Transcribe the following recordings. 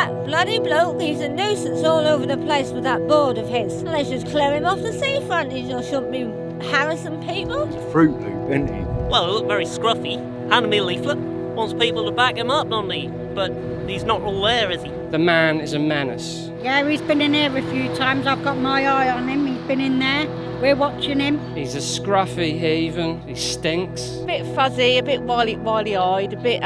That bloody bloke, he's a nuisance all over the place with that board of his. And they should clear him off the seafront. He shouldn't be harassing people. Fruit Loop, isn't he? Well, he looked very scruffy. Handed me a leaflet. Wants people to back him up, doesn't he? But he's not all there, is he? The man is a menace. Yeah, he's been in here a few times. I've got my eye on him. He's been in there. We're watching him. He's a scruffy heathen. He stinks. A bit fuzzy, a bit wily-eyed, a bit,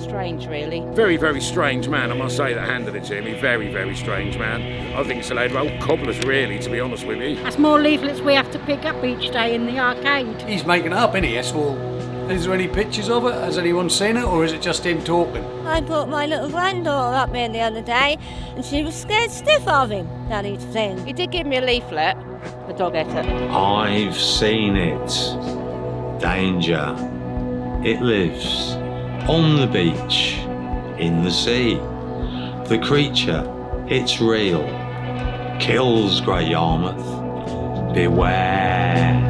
strange, really. Very, very strange man, I must say, that handed it to him. Very, very strange man. I think it's a load of old cobblers, really, to be honest with you. That's more leaflets we have to pick up each day in the arcade. He's making it up, isn't he? That's all. Is there any pictures of it? Has anyone seen it, or is it just him talking? I brought my little granddaughter up here the other day, and she was scared stiff of him, that he'd seen. He did give me a leaflet. The dog ate it. I've seen it. Danger. It lives on the beach, in the sea. The creature, it's real. Kills Great Yarmouth. Beware.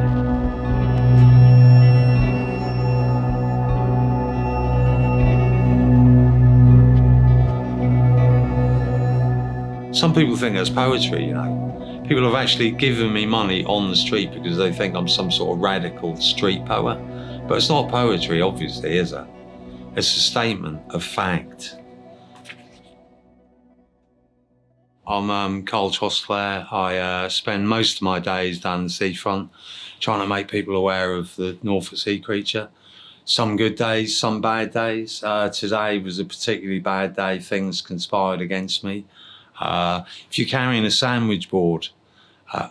Some people think that's poetry, you know. People have actually given me money on the street because they think I'm some sort of radical street poet. But it's not poetry, obviously, is it? It's a statement of fact. I'm Karl Trosclair. I spend most of my days down the seafront trying to make people aware of the Norfolk Sea Creature. Some good days, some bad days. Today was a particularly bad day. Things conspired against me. If you're carrying a sandwich board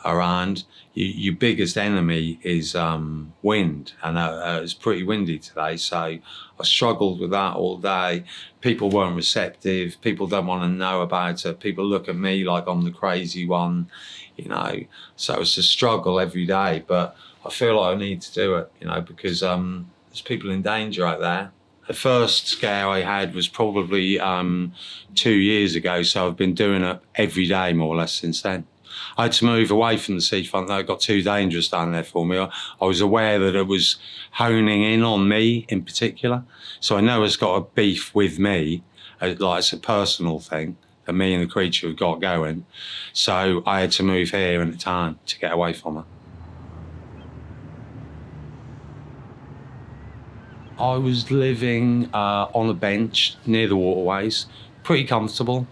around, your biggest enemy is wind, and it's pretty windy today, so I struggled with that all day. People weren't receptive, people don't want to know about it, people look at me like I'm the crazy one, you know, so it's a struggle every day, but I feel like I need to do it, you know, because there's people in danger out there. The first scare I had was probably 2 years ago, so I've been doing it every day more or less since then. I had to move away from the seafront though. It got too dangerous down there for me. I was aware that it was honing in on me in particular, so I know it's got a beef with me, like it's a personal thing that me and the creature have got going. So I had to move here in the town to get away from her. I was living on a bench near the waterways, pretty comfortable,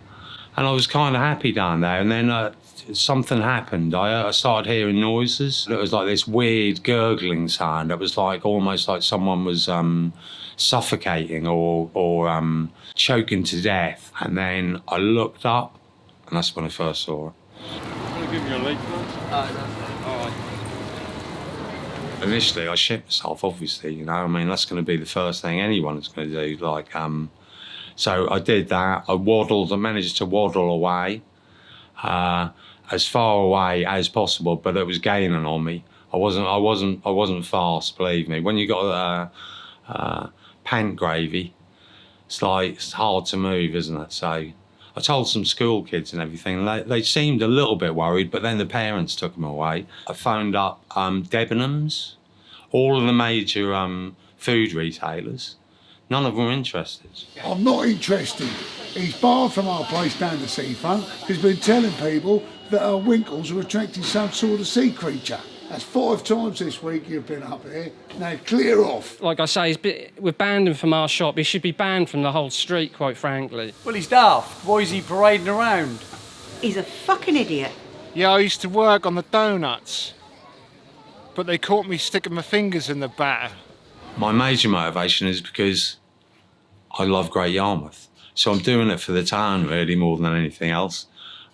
and I was kind of happy down there. And then something happened. I started hearing noises. It was like this weird gurgling sound. It was like almost like someone was suffocating or choking to death. And then I looked up, and that's when I first saw her. Want to give me a leaflet? Initially, I shit myself, obviously, you know. I mean, that's going to be the first thing anyone's going to do. Like, so I did that. I managed to waddle away, as far away as possible, but it was gaining on me. I wasn't fast, believe me. When you got pant gravy, it's hard to move, isn't it? So I told some school kids and everything. They seemed a little bit worried, but then the parents took them away. I phoned up Debenhams, all of the major food retailers. None of them were interested. I'm not interested. He's barred from our place down the seafront. He's been telling people that our winkles are attracting some sort of sea creature. That's 5 times this week you've been up here. Now clear off. Like I say, we've banned him from our shop. He should be banned from the whole street, quite frankly. Well, he's daft. Why is he parading around? He's a fucking idiot. Yeah, I used to work on the donuts, but they caught me sticking my fingers in the batter. My major motivation is because I love Great Yarmouth. So I'm doing it for the town, really, more than anything else.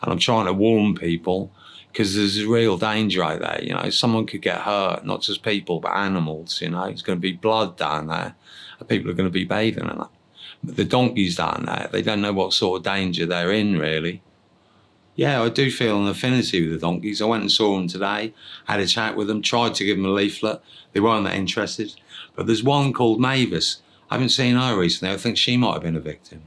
And I'm trying to warn people, because there's a real danger out there, you know. Someone could get hurt, not just people, but animals, you know. There's going to be blood down there, and people are going to be bathing in it. But the donkeys down there, they don't know what sort of danger they're in, really. Yeah, I do feel an affinity with the donkeys. I went and saw them today, had a chat with them, tried to give them a leaflet. They weren't that interested. But there's one called Mavis. I haven't seen her recently. I think she might have been a victim.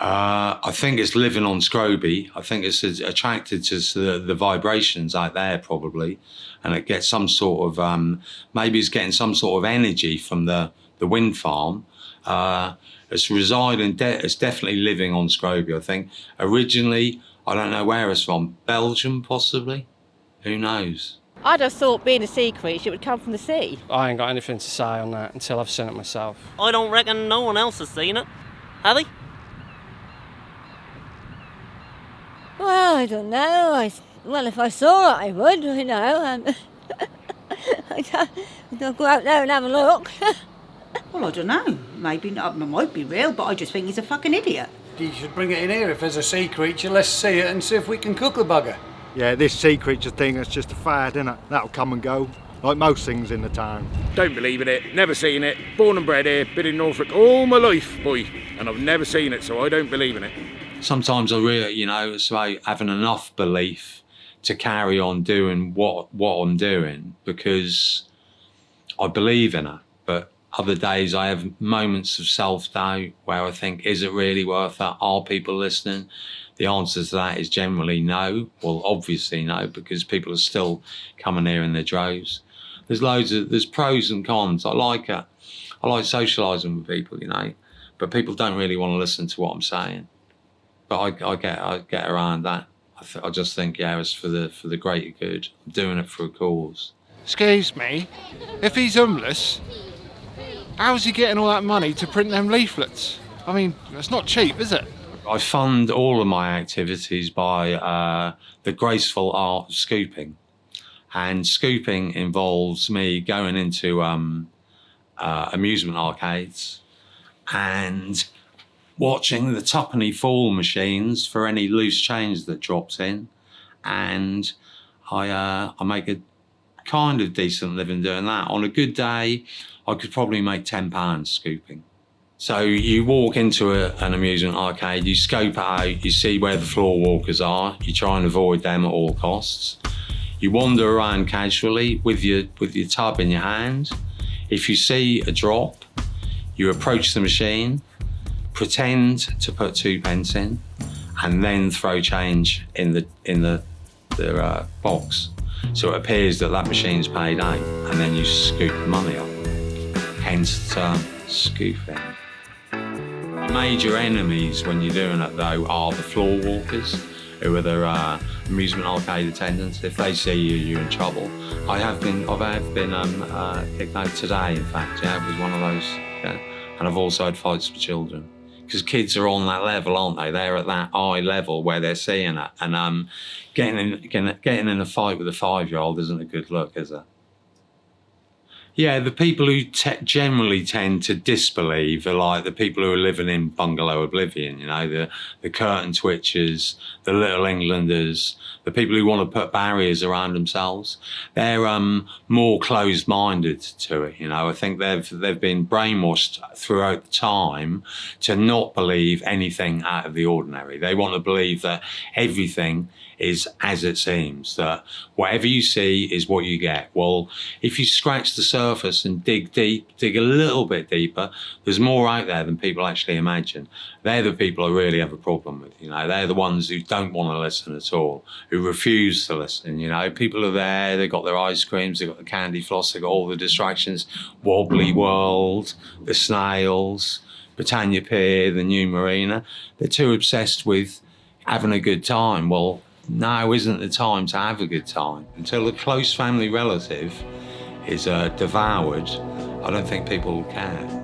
I think it's living on Scroby. I think it's attracted to the vibrations out there, probably, and it gets some sort of maybe it's getting some sort of energy from the wind farm, It's residing, it's definitely living on Scrobie, I think. Originally, I don't know where it's from. Belgium, possibly? Who knows? I'd have thought being a sea creature it would come from the sea. I ain't got anything to say on that until I've seen it myself. I don't reckon no one else has seen it. Have they? Well, I don't know. Well, if I saw it, I would, you know. I don't go out there and have a look. Well, I don't know. Maybe not. It might be real, but I just think he's a fucking idiot. You should bring it in here if there's a sea creature. Let's see it and see if we can cook the bugger. Yeah, this sea creature thing is just a fad, isn't it? That'll come and go, like most things in the town. Don't believe in it, never seen it. Born and bred here, been in Norfolk all my life, boy. And I've never seen it, so I don't believe in it. Sometimes I really, you know, it's about having enough belief to carry on doing what I'm doing because I believe in it. But other days I have moments of self-doubt where I think, is it really worth that? Are people listening? The answer to that is generally no. Well, obviously no, because people are still coming here in their droves. There's pros and cons. I like it. I like socialising with people, you know, but people don't really want to listen to what I'm saying. But I get around that. I just think, yeah, it's for the greater good. I'm doing it for a cause. Excuse me, if he's homeless, how's he getting all that money to print them leaflets? I mean, it's not cheap, is it? I fund all of my activities by the graceful art of scooping. And scooping involves me going into amusement arcades and watching the tuppenny fall machines for any loose change that drops in. And I make a kind of decent living doing that. On a good day, I could probably make £10 scooping. So you walk into an amusement arcade, you scope it out, you see where the floor walkers are, you try and avoid them at all costs. You wander around casually with your tub in your hand. If you see a drop, you approach the machine, pretend to put 2 pence in, and then throw change in the box. So it appears that machine's paid out, and then you scoop the money up. Hence the term scooping. Major enemies when you're doing it though are the floor walkers, who are the amusement arcade attendants. If they see you, you're in trouble. I have been kicked out today, in fact. Yeah, it was one of those. Yeah. And I've also had fights with children. Because kids are on that level, aren't they? They're at that eye level where they're seeing it. And getting in a fight with a 5-year-old isn't a good look, is it? Yeah, the people who generally tend to disbelieve are like the people who are living in bungalow oblivion, you know, the curtain twitchers, the little Englanders, the people who want to put barriers around themselves. They're more closed-minded to it, you know. I think they've been brainwashed throughout the time to not believe anything out of the ordinary. They want to believe that everything is as it seems, that whatever you see is what you get. Well, if you scratch the surface and dig deep, dig a little bit deeper, there's more out there than people actually imagine. They're the people I really have a problem with, you know. They're the ones who don't want to listen at all, who refuse to listen, you know. People are there, they've got their ice creams, they've got the candy floss, they've got all the distractions, Wobbly World, the snails, Britannia Pier, the new marina. They're too obsessed with having a good time. Well, now isn't the time to have a good time. Until a close family relative is devoured, I don't think people will care.